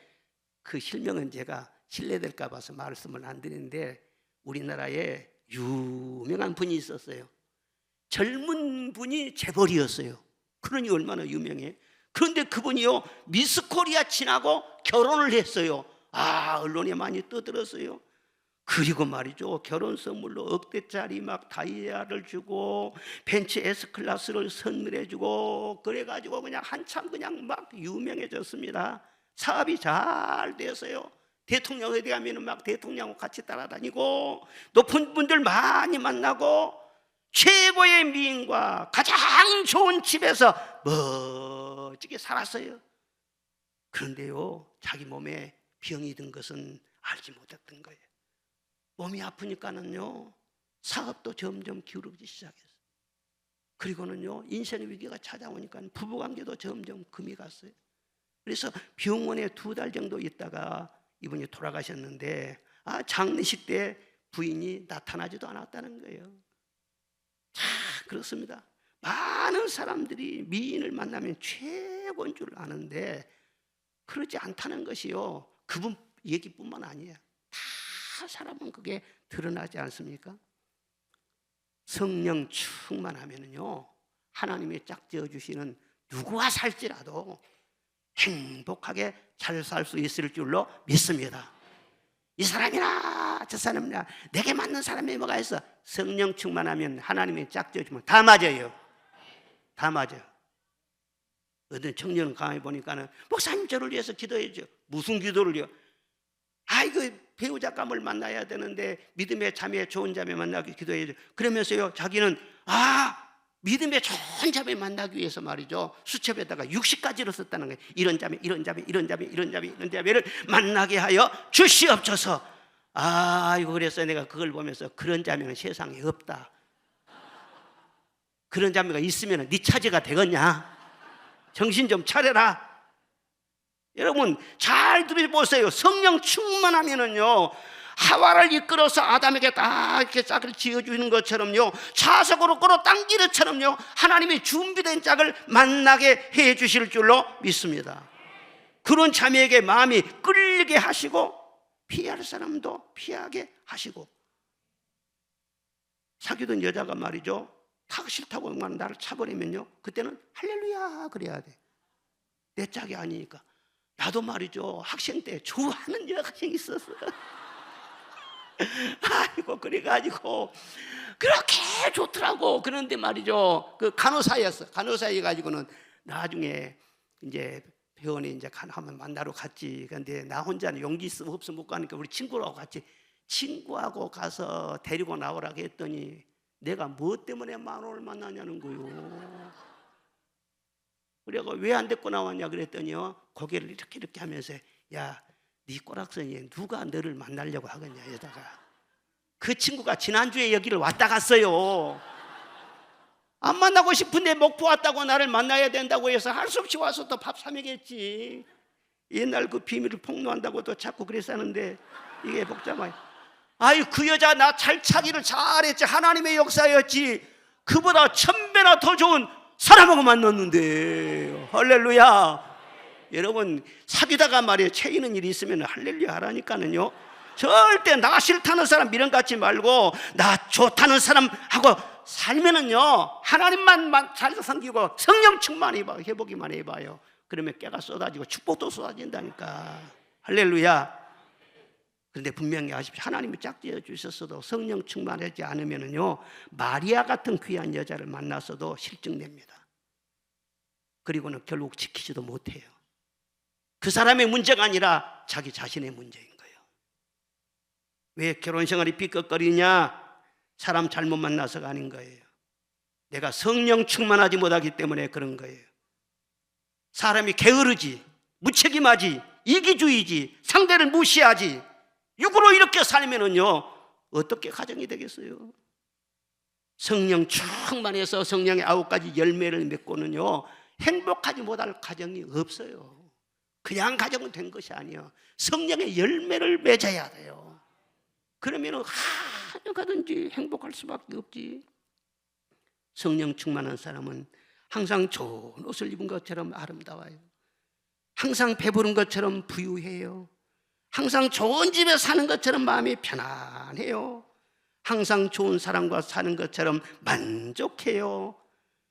그 실명은 제가 실례될까 봐서 말씀을 안 드리는데, 우리나라에 유명한 분이 있었어요. 젊은 분이 재벌이었어요. 그러니 얼마나 유명해. 그런데 그분이요, 미스 코리아 친하고 결혼을 했어요. 언론에 많이 떠들었어요. 그리고 말이죠, 결혼 선물로 억대짜리 막 다이아를 주고 벤츠 S클래스를 선물해 주고 그래가지고 그냥 한참 그냥 막 유명해졌습니다. 사업이 잘 됐어요. 대통령 어디 가면은 막 대통령하고 같이 따라다니고 높은 분들 많이 만나고 최고의 미인과 가장 좋은 집에서 멋지게 살았어요. 그런데요, 자기 몸에 병이 든 것은 알지 못했던 거예요. 몸이 아프니까는요, 사업도 점점 기울어지기 시작했어요. 그리고는요, 인생의 위기가 찾아오니까 부부관계도 점점 금이 갔어요. 그래서 병원에 2달 정도 있다가 이분이 돌아가셨는데, 장례식 때 부인이 나타나지도 않았다는 거예요. 자, 그렇습니다. 많은 사람들이 미인을 만나면 최고인 줄 아는데 그렇지 않다는 것이요, 그분 얘기뿐만 아니에요. 다 사람은 그게 드러나지 않습니까? 성령 충만하면요, 하나님이 짝지어 주시는 누구와 살지라도 행복하게 잘 살 수 있을 줄로 믿습니다. 이 사람이나 저 사람이나 내게 맞는 사람이 뭐가 있어? 성령 충만하면 하나님이 짝지어 주면 다 맞아요. 다 맞아요. 어떤 청년 강의 보니까는 목사님 저를 위해서 기도해 줘. 무슨 기도를요? 이거 배우자감을 만나야 되는데 믿음의 자매, 좋은 자매 만나기 기도해 줘. 그러면서요, 자기는 믿음의 좋은 자매 만나기 위해서 말이죠, 수첩에다가 60가지를 썼다는 거예요. 이런 자매, 이런 자매, 이런 자매, 이런 자매, 이런 자매를 만나게 하여 주시옵소서. 이거 그래서 내가 그걸 보면서 그런 자매는 세상에 없다. 그런 자매가 있으면 네 차지가 되겠냐? 정신 좀 차려라. 여러분 잘 들어보세요. 성령 충만하면은요, 하와를 이끌어서 아담에게 딱 이렇게 짝을 지어주는 것처럼요, 자석으로 끌어 당기는처럼요, 하나님이 준비된 짝을 만나게 해 주실 줄로 믿습니다. 그런 자매에게 마음이 끌리게 하시고 피할 사람도 피하게 하시고, 사귀던 여자가 말이죠, 타고 싫다고 나를 차버리면요, 그때는 할렐루야 그래야 돼. 내 짝이 아니니까. 나도 말이죠, 학생 때 좋아하는 여학생이 있었어. 그래가지고 그렇게 좋더라고. 그런데 말이죠, 그 간호사였어. 간호사여 가지고는 나중에 이제 병원에 이제 한번 만나러 갔지. 근데 나 혼자는 용기 없어 못 가니까 우리 친구하고 같이, 친구하고 가서 데리고 나오라고 했더니 내가 뭐 때문에 만원을 만나냐는 거요. 그래가 왜 안 데리고 나왔냐 그랬더니요, 고개를 이렇게 하면서, 야, 네 꼬락서니에 누가 너를 만나려고 하겠냐. 여자가, 그 친구가 지난주에 여기를 왔다 갔어요. 안 만나고 싶은데 목포 왔다고 나를 만나야 된다고 해서 할 수 없이 와서 또 밥 사 먹였지. 옛날 그 비밀을 폭로한다고도 자꾸 그랬었는데 이게 복잡해. 그 여자 나 잘 차기를 잘했지. 하나님의 역사였지. 그보다 1000배나 더 좋은 사람하고 만났는데. 할렐루야. 여러분 사귀다가 말이에요, 채이는 일이 있으면 할렐루야 하라니까는요. 절대 나 싫다는 사람 미련 갖지 말고 나 좋다는 사람하고 살면은요, 하나님만 잘 섬기고 성령 충만히 해보기만 해봐요. 그러면 깨가 쏟아지고 축복도 쏟아진다니까. 할렐루야. 그런데 분명히 아십시오. 하나님이 짝지어 주셨어도 성령 충만하지 않으면은요, 마리아 같은 귀한 여자를 만났어도 실증냅니다. 그리고는 결국 지키지도 못해요. 그 사람의 문제가 아니라 자기 자신의 문제인 거예요. 왜 결혼 생활이 삐걱거리냐? 사람 잘못 만나서가 아닌 거예요. 내가 성령 충만하지 못하기 때문에 그런 거예요. 사람이 게으르지, 무책임하지, 이기주의지, 상대를 무시하지, 육으로 이렇게 살면은요, 어떻게 가정이 되겠어요? 성령 충만해서 성령의 9가지 열매를 맺고는요, 행복하지 못할 가정이 없어요. 그냥 가정은 된 것이 아니에요. 성령의 열매를 맺어야 돼요. 그러면 하여가든지 행복할 수밖에 없지. 성령 충만한 사람은 항상 좋은 옷을 입은 것처럼 아름다워요. 항상 배부른 것처럼 부유해요. 항상 좋은 집에 사는 것처럼 마음이 편안해요. 항상 좋은 사람과 사는 것처럼 만족해요.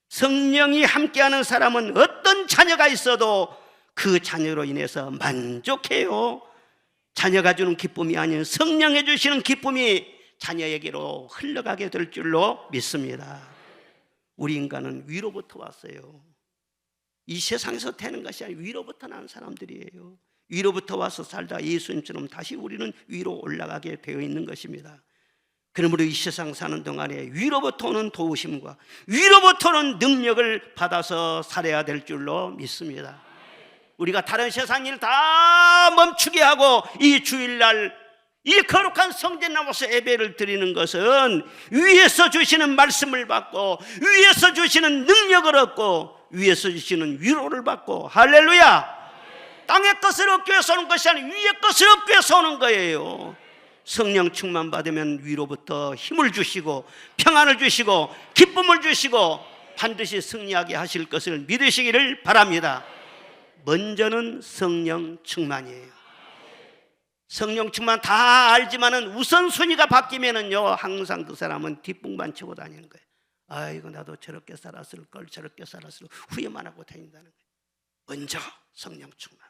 성령이 함께하는 사람은 어떤 자녀가 있어도 그 자녀로 인해서 만족해요. 자녀가 주는 기쁨이 아닌 성령이 주시는 기쁨이 자녀에게로 흘러가게 될 줄로 믿습니다. 우리 인간은 위로부터 왔어요. 이 세상에서 되는 것이 아니라 위로부터 난 사람들이에요. 위로부터 와서 살다 예수님처럼 다시 우리는 위로 올라가게 되어 있는 것입니다. 그러므로 이 세상 사는 동안에 위로부터 오는 도우심과 위로부터 오는 능력을 받아서 살아야 될 줄로 믿습니다. 우리가 다른 세상 일 다 멈추게 하고 이 주일날 이 거룩한 성전 나와서 예배를 드리는 것은 위에서 주시는 말씀을 받고 위에서 주시는 능력을 얻고 위에서 주시는 위로를 받고, 할렐루야! 땅의 것을 얻기 위해서 오는 것이 아니라 위의 것을 얻기 위해서 오는 거예요. 성령 충만 받으면 위로부터 힘을 주시고 평안을 주시고 기쁨을 주시고 반드시 승리하게 하실 것을 믿으시기를 바랍니다. 먼저는 성령 충만이에요. 성령 충만 다 알지만은 우선순위가 바뀌면은요, 항상 그 사람은 뒷북만 치고 다니는 거예요. 아이고, 나도 저렇게 살았을 걸, 저렇게 살았을 걸 후회만 하고 다닌다는 거예요. 먼저 성령 충만.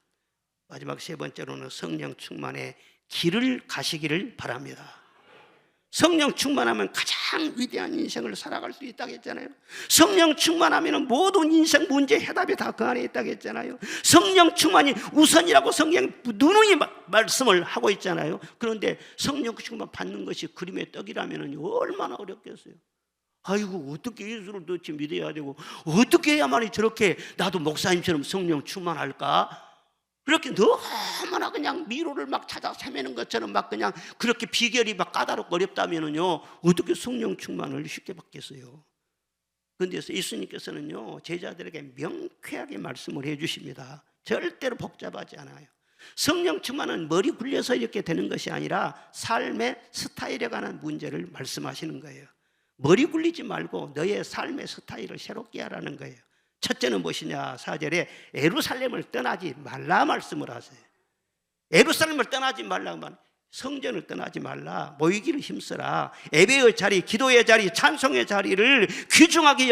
마지막 세 번째로는 성령 충만의 길을 가시기를 바랍니다. 성령 충만하면 가장 위대한 인생을 살아갈 수 있다고 했잖아요. 성령 충만하면 모든 인생 문제 해답이 다 그 안에 있다고 했잖아요. 성령 충만이 우선이라고 성경이 누누이 말씀을 하고 있잖아요. 그런데 성령 충만 받는 것이 그림의 떡이라면 얼마나 어렵겠어요. 아이고, 어떻게 예수를 도대체 믿어야 되고 어떻게 해야만이 저렇게 나도 목사님처럼 성령 충만할까? 그렇게 너무나 그냥 미로를 막 찾아 헤매는 것처럼 막 그냥 그렇게 비결이 막 까다롭고 어렵다면은요, 어떻게 성령 충만을 쉽게 받겠어요? 그런데 예수님께서는요, 제자들에게 명쾌하게 말씀을 해주십니다. 절대로 복잡하지 않아요. 성령 충만은 머리 굴려서 이렇게 되는 것이 아니라 삶의 스타일에 관한 문제를 말씀하시는 거예요. 머리 굴리지 말고 너의 삶의 스타일을 새롭게 하라는 거예요. 첫째는 무엇이냐? 4절에 예루살렘을 떠나지 말라 말씀을 하세요. 예루살렘을 떠나지 말라, 성전을 떠나지 말라. 모이기를 힘써라. 예배의 자리, 기도의 자리, 찬송의 자리를 귀중하게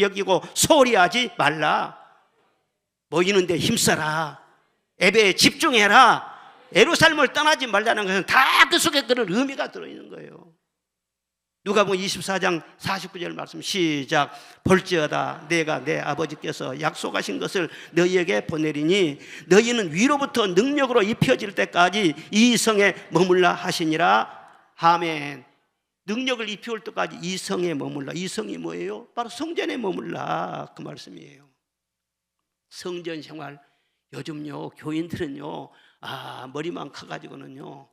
여기고 소홀히 하지 말라. 모이는데 힘써라. 예배에 집중해라. 예루살렘을 떠나지 말라는 것은 다 그 속에 그런 의미가 들어있는 거예요. 누가복음 24장 49절 말씀 시작. 볼지어다 내가 내 아버지께서 약속하신 것을 너희에게 보내리니 너희는 위로부터 능력으로 입혀질 때까지 이 성에 머물라 하시니라. 아멘. 능력을 입혀올 때까지 이 성에 머물라. 이 성이 뭐예요? 바로 성전에 머물라, 그 말씀이에요. 성전 생활, 요즘요 교인들은요 머리만 커가지고는요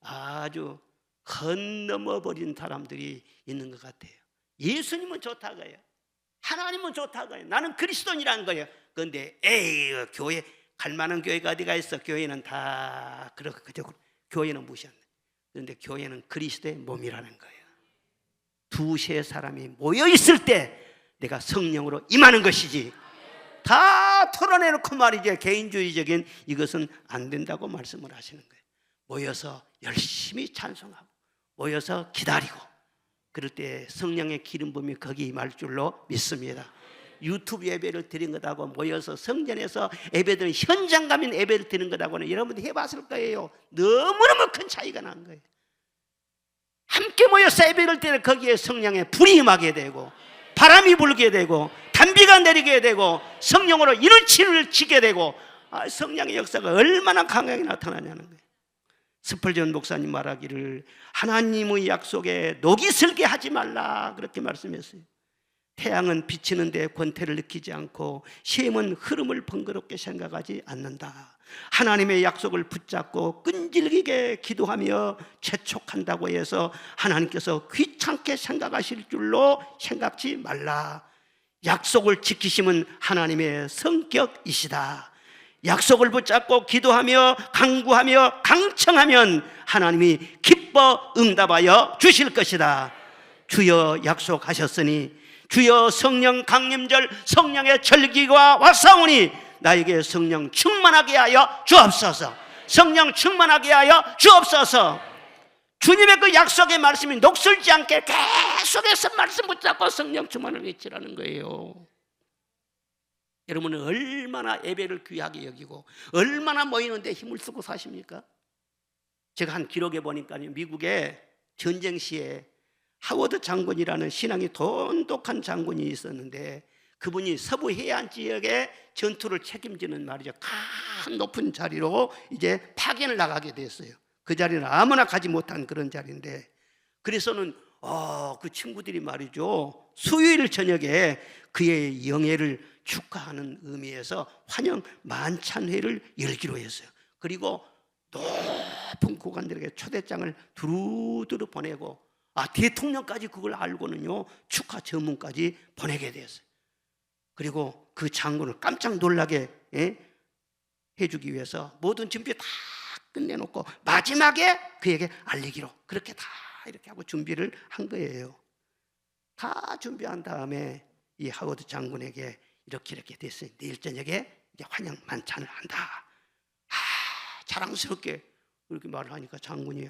아주 건너버린 사람들이 있는 것 같아요. 예수님은 좋다고요. 하나님은 좋다고요. 나는 그리스도인이라는 거예요. 그런데 교회 갈만한 교회가 어디가 있어? 교회는 다 그저 교회는 무시한다. 그런데 교회는 그리스도의 몸이라는 거예요. 두세 사람이 모여 있을 때 내가 성령으로 임하는 것이지, 다 털어내놓고 말이죠, 개인주의적인 이것은 안 된다고 말씀을 하시는 거예요. 모여서 열심히 찬송하고 모여서 기다리고 그럴 때 성령의 기름 부음이 거기 임할 줄로 믿습니다. 유튜브 예배를 드린 것하고 모여서 성전에서 예배드리는 현장감 있는 예배를 드리는 것하고는 여러분들 해봤을 거예요. 너무너무 큰 차이가 난 거예요. 함께 모여서 예배를 드리는 거기에 성령의 불이 임하게 되고 바람이 불게 되고 단비가 내리게 되고 성령으로 이루치를 치게 되고 성령의 역사가 얼마나 강하게 나타나냐는 거예요. 스펄전 목사님 말하기를 하나님의 약속에 녹이 슬게 하지 말라 그렇게 말씀했어요. 태양은 비치는데 권태를 느끼지 않고 셈은 흐름을 번거롭게 생각하지 않는다. 하나님의 약속을 붙잡고 끈질기게 기도하며 재촉한다고 해서 하나님께서 귀찮게 생각하실 줄로 생각지 말라. 약속을 지키심은 하나님의 성격이시다. 약속을 붙잡고 기도하며 간구하며 강청하면 하나님이 기뻐 응답하여 주실 것이다. 주여 약속하셨으니 주여 성령 강림절 성령의 절기가 왔사오니 나에게 성령 충만하게 하여 주옵소서. 성령 충만하게 하여 주옵소서. 주님의 그 약속의 말씀이 녹슬지 않게 계속해서 말씀 붙잡고 성령 충만을 외치라는 거예요. 여러분은 얼마나 예배를 귀하게 여기고 얼마나 모이는데 힘을 쓰고 사십니까? 제가 한 기록에 보니까요, 미국의 전쟁 시에 하워드 장군이라는 신앙이 돈독한 장군이 있었는데, 그분이 서부 해안 지역의 전투를 책임지는 말이죠, 큰 높은 자리로 이제 파견을 나가게 됐어요. 그 자리는 아무나 가지 못한 그런 자리인데, 그래서는 그 친구들이 말이죠, 수요일 저녁에 그의 영예를 축하하는 의미에서 환영 만찬회를 열기로 했어요. 그리고 높은 고관들에게 초대장을 두루두루 보내고, 대통령까지 그걸 알고는요 축하 전문까지 보내게 됐어요. 그리고 그 장군을 깜짝 놀라게 해주기 위해서 모든 준비 다 끝내놓고 마지막에 그에게 알리기로 그렇게 다 이렇게 하고 준비를 한 거예요. 다 준비한 다음에 이 하워드 장군에게 이렇게 됐어요. 내일 저녁에 이제 환영 만찬을 한다. 자랑스럽게 그렇게 말을 하니까 장군이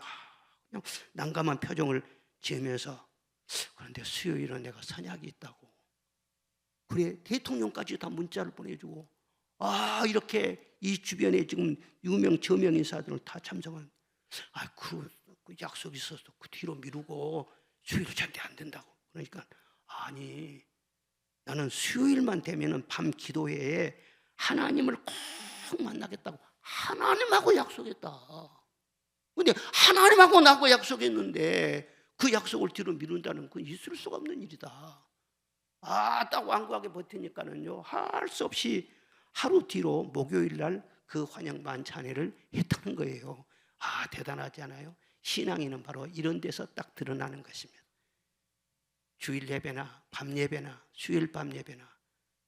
그냥 난감한 표정을 지으면서, 그런데 수요일은 내가 선약이 있다고. 그래, 대통령까지 다 문자를 보내주고, 이렇게 이 주변에 지금 유명 저명 인사들을 다 참석한, 그 약속이 있어서 그 뒤로 미루고 수요일 절대 안 된다고. 그러니까 아니, 나는 수요일만 되면은 밤 기도회에 하나님을 꼭 만나겠다고 하나님하고 약속했다. 근데 하나님하고 나하고 약속했는데 그 약속을 뒤로 미룬다는 건 있을 수가 없는 일이다. 딱 완고하게 버티니까는요, 할 수 없이 하루 뒤로 목요일 날 그 환영 만찬회를 했다는 거예요. 대단하지 않아요? 신앙인은 바로 이런 데서 딱 드러나는 것입니다. 주일 예배나 밤 예배나 수요일 밤 예배나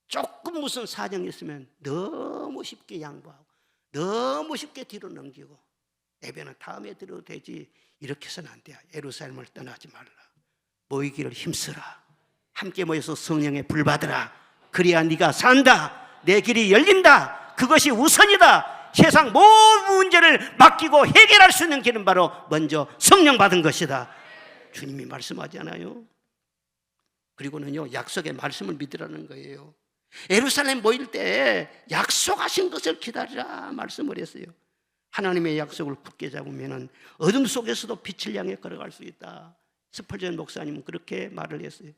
조금 무슨 사정이 있으면 너무 쉽게 양보하고 너무 쉽게 뒤로 넘기고, 예배는 다음에 드려도 되지, 이렇게 해서는 안 돼요. 예루살렘을 떠나지 말라. 모이기를 힘쓰라. 함께 모여서 성령의 불 받으라. 그래야 네가 산다. 내 길이 열린다. 그것이 우선이다. 세상 모든 문제를 맡기고 해결할 수 있는 길은 바로 먼저 성령 받은 것이다. 주님이 말씀하지 않아요? 그리고는요, 약속의 말씀을 믿으라는 거예요. 예루살렘 모일 때 약속하신 것을 기다리라 말씀을 했어요. 하나님의 약속을 굳게 잡으면 어둠 속에서도 빛을 향해 걸어갈 수 있다. 스펄전 목사님은 그렇게 말을 했어요.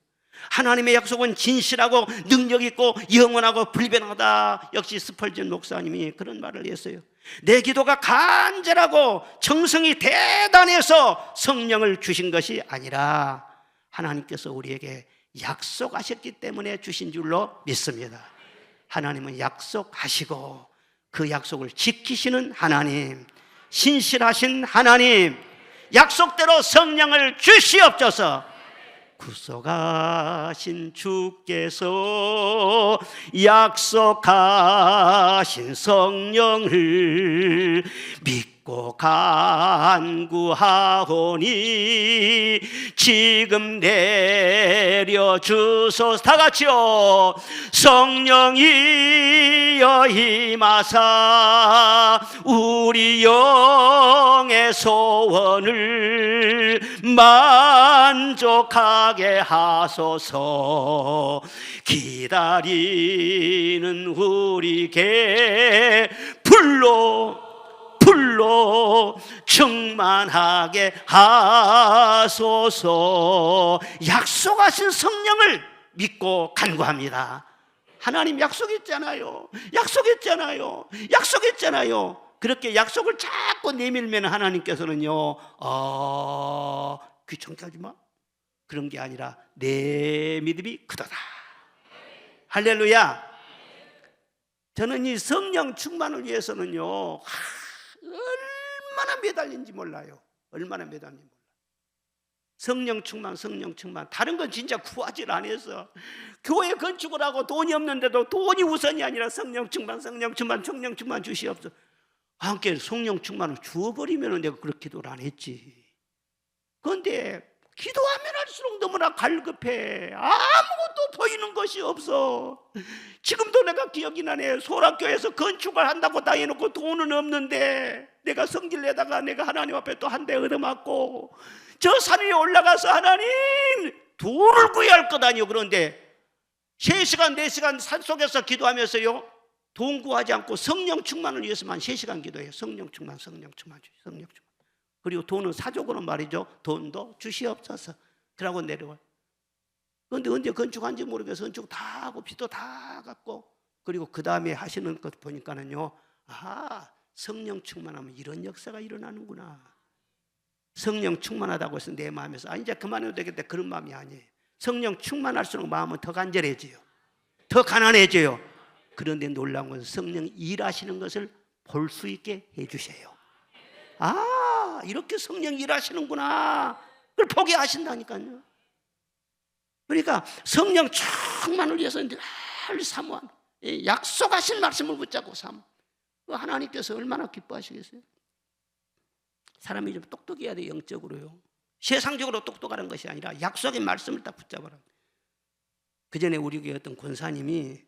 하나님의 약속은 진실하고 능력 있고 영원하고 불변하다. 역시 스펄전 목사님이 그런 말을 했어요. 내 기도가 간절하고 정성이 대단해서 성령을 주신 것이 아니라 하나님께서 우리에게 약속하셨기 때문에 주신 줄로 믿습니다. 하나님은 약속하시고 그 약속을 지키시는 하나님, 신실하신 하나님, 약속대로 성령을 주시옵소서. 구속하신 주께서 약속하신 성령을 믿고 간구하오니 지금 내려주소서. 다 같이요. 성령이여 임하사 우리 영의 소원을 만족하게 하소서. 기다리는 우리에게 불로 충만하게 하소서. 약속하신 성령을 믿고 간구합니다. 하나님 약속했잖아요. 그렇게 약속을 자꾸 내밀면 하나님께서는요, 귀찮게 하지 마, 그런 게 아니라 내 믿음이 크도다. 할렐루야. 저는 이 성령 충만을 위해서는요, 얼마나 매달린지 몰라요. 성령 충만, 성령 충만. 다른 건 진짜 구하질 않아서 교회 건축을 하고 돈이 없는데도 돈이 우선이 아니라 성령 충만, 성령 충만, 성령 충만 주시옵소서. 함께 성령 충만을 주어버리면 내가 그렇게 기도를 안 했지. 그런데 기도하면 할수록 너무나 갈급해. 아무것도 보이는 것이 없어. 지금도 내가 기억이 나네. 소락교에서 건축을 한다고 다 해놓고 돈은 없는데 내가 성질 내다가 내가 하나님 앞에 또 한 대 얻어맞고 저 산 위에 올라가서 하나님 돈을 구해야 할 것 아니요. 그런데 3시간 4시간 산속에서 기도하면서요 돈 구하지 않고 성령 충만을 위해서만 3시간 기도해요. 성령 충만, 성령 충만, 성령 충만. 그리고 돈은 사족으로 말이죠. 돈도 주시옵소서. 그러고 내려와요. 그런데 언제 건축한지 모르겠어. 건축 다 하고 빚도 다 갚고 그리고 그 다음에 하시는 것 보니까는요, 아, 성령 충만하면 이런 역사가 일어나는구나. 성령 충만하다고 해서 내 마음에서 이제 그만해도 되겠다 그런 마음이 아니에요. 성령 충만할수록 마음은 더 간절해져요. 더 가난해져요. 그런데 놀라운 것은 성령이 일하시는 것을 볼 수 있게 해주세요. 아, 이렇게 성령이 일하시는구나. 그걸 보게 하신다니까요. 그러니까 성령 충만을 위해서 늘 사모하는, 약속하신 말씀을 붙잡고 사모. 하나님께서 얼마나 기뻐하시겠어요? 사람이 좀 똑똑해야 돼. 영적으로요. 세상적으로 똑똑하는 것이 아니라 약속의 말씀을 딱 붙잡아라. 그 전에 우리 교회 어떤 권사님이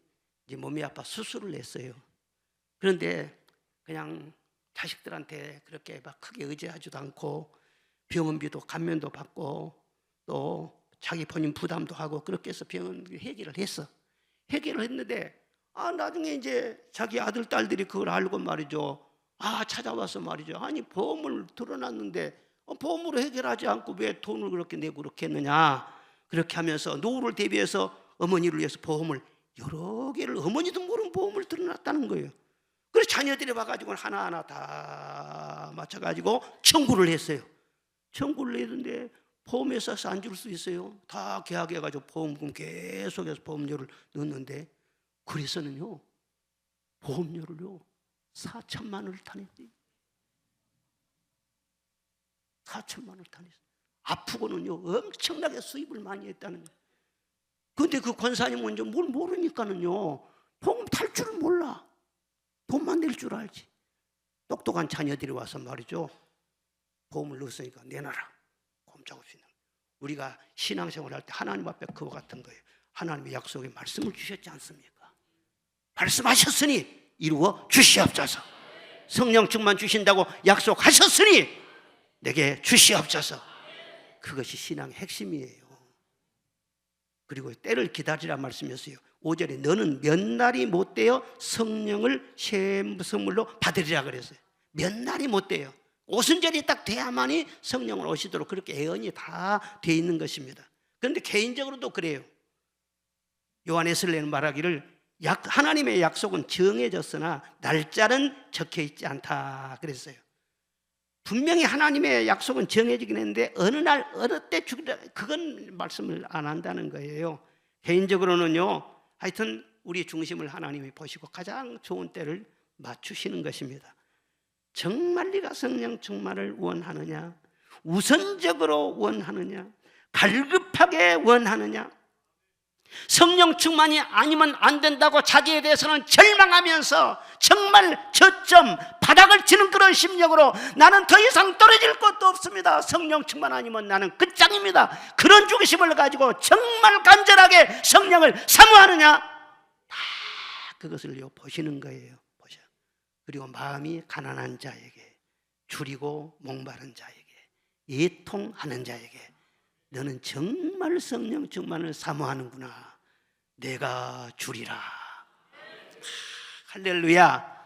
이제 몸이 아파 수술을 했어요. 그런데 그냥 자식들한테 그렇게 막 크게 의지하지도 않고 병원비도 감면도 받고 또 자기 본인 부담도 하고 그렇게 해서 병원 해결을 했어. 해결을 했는데 나중에 이제 자기 아들 딸들이 그걸 알고 말이죠. 찾아와서 말이죠. 아니 보험을 들어놨는데 보험으로 해결하지 않고 왜 돈을 그렇게 내고 그렇게 했느냐. 그렇게 하면서 노후를 대비해서 어머니를 위해서 보험을 여러 개를 어머니도 모르는 보험을 들어놨다는 거예요. 그래서 자녀들이 와가지고 하나하나 다 맞춰가지고 청구를 했어요. 청구를 했는데 보험회사에서 안 줄 수 있어요. 다 계약해가지고 보험금 계속해서 보험료를 넣었는데 그래서는요 보험료를요 4천만 원을 타냈대요. 4천만 원을 타냈어요. 아프고는요 엄청나게 수입을 많이 했다는 거예요. 그런데 그 권사님은 이제 뭘 모르니까는요 보험 탈 줄을 몰라. 돈만 낼 줄 알지. 똑똑한 자녀들이 와서 말이죠. 보험을 넣었으니까 내놔라. 꼼짝없이. 우리가 신앙생활 할 때 하나님 앞에 그와 같은 거예요. 하나님의 약속의 말씀을 주셨지 않습니까? 말씀하셨으니 이루어 주시옵소서. 성령 충만 주신다고 약속하셨으니 내게 주시옵소서. 그것이 신앙의 핵심이에요. 그리고 때를 기다리라 말씀이었어요. 5절에 너는 몇 날이 못 되어 성령을 새 선물로 받으리라 그랬어요. 몇 날이 못 돼요. 오순절이 딱 돼야만이 성령을 오시도록 그렇게 예언이 다 돼 있는 것입니다. 그런데 개인적으로도 그래요. 요한에슬레는 말하기를 하나님의 약속은 정해졌으나 날짜는 적혀 있지 않다 그랬어요. 분명히 하나님의 약속은 정해지긴 했는데 어느 날 어느 때 주기다 그건 말씀을 안 한다는 거예요. 개인적으로는요 하여튼 우리 중심을 하나님이 보시고 가장 좋은 때를 맞추시는 것입니다. 정말 네가 성령 충만을 원하느냐, 우선적으로 원하느냐, 갈급하게 원하느냐, 성령 충만이 아니면 안 된다고 자기에 대해서는 절망하면서 정말 저점 바닥을 치는 그런 심령으로 나는 더 이상 떨어질 것도 없습니다. 성령 충만 아니면 나는 끝장입니다. 그런 중심을 가지고 정말 간절하게 성령을 사모하느냐, 다 그것을 보시는 거예요. 보셔. 그리고 마음이 가난한 자에게, 줄이고 목마른 자에게, 애통하는 자에게 너는 정말 성령 충만을 사모하는구나. 내가 주리라. 할렐루야.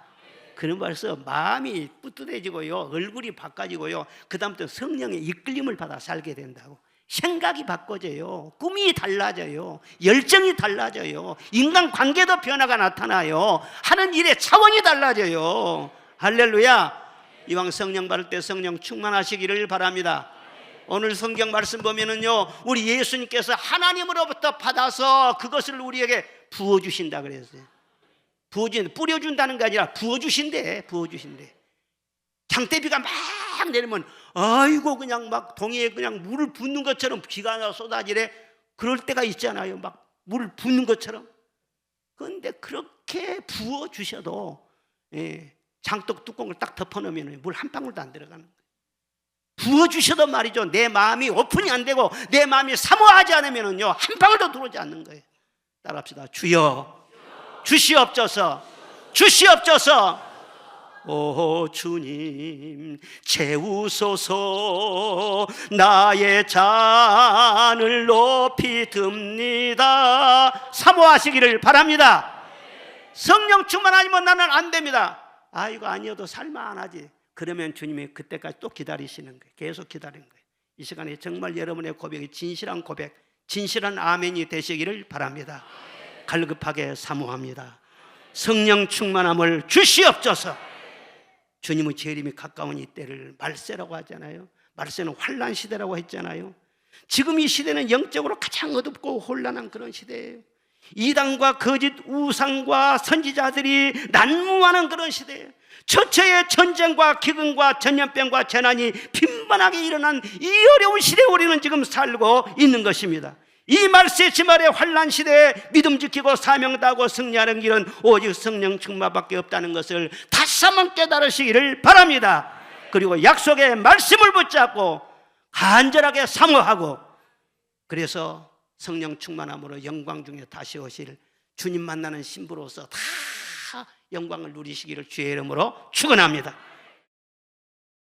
그런 말에서 마음이 뿌듯해지고요, 얼굴이 바꿔지고요, 그 다음부터 성령의 이끌림을 받아 살게 된다고. 생각이 바꿔져요. 꿈이 달라져요. 열정이 달라져요. 인간관계도 변화가 나타나요. 하는 일의 차원이 달라져요. 할렐루야. 이왕 성령 받을 때 성령 충만하시기를 바랍니다. 오늘 성경 말씀 보면은요, 우리 예수님께서 하나님으로부터 받아서 그것을 우리에게 부어주신다 그랬어요. 뿌려준다는 게 아니라 부어주신대. 장대비가 막 내리면 아이고 그냥 막 동해에 그냥 물을 붓는 것처럼 비가 쏟아지래. 그럴 때가 있잖아요. 막 물을 붓는 것처럼. 그런데 그렇게 부어 주셔도 장독 뚜껑을 딱 덮어놓으면 물 한 방울도 안 들어가는 거예요. 부어 주셔도 말이죠, 내 마음이 오픈이 안 되고 내 마음이 사모하지 않으면요 한 방울도 들어오지 않는 거예요. 따라합시다. 주여 주시옵소서, 주시옵소서. 오 주님 채우소서. 나의 잔을 높이 듭니다. 사모하시기를 바랍니다. 성령 충만 아니면 나는 안 됩니다. 아 이거 아니어도 살만하지. 그러면 주님이 그때까지 또 기다리시는 거예요. 계속 기다리는 거예요. 이 시간에 정말 여러분의 고백이 진실한 고백, 진실한 아멘이 되시기를 바랍니다. 갈급하게 사모합니다. 성령 충만함을 주시옵소서. 주님의 재림이 가까운 이 때를 말세라고 하잖아요. 말세는 환난 시대라고 했잖아요. 지금 이 시대는 영적으로 가장 어둡고 혼란한 그런 시대예요. 이단과 거짓 우상과 선지자들이 난무하는 그런 시대예요. 처처의 전쟁과 기근과 전염병과 재난이 빈번하게 일어난 이 어려운 시대에 우리는 지금 살고 있는 것입니다. 이 말세 지말의 환난 시대에 믿음 지키고 사명 다하고 승리하는 길은 오직 성령 충만밖에 없다는 것을 다시 한번 깨달으시기를 바랍니다. 그리고 약속의 말씀을 붙잡고 간절하게 사모하고, 그래서 성령 충만함으로 영광 중에 다시 오실 주님 만나는 신부로서 다 영광을 누리시기를 주의 이름으로 축원합니다.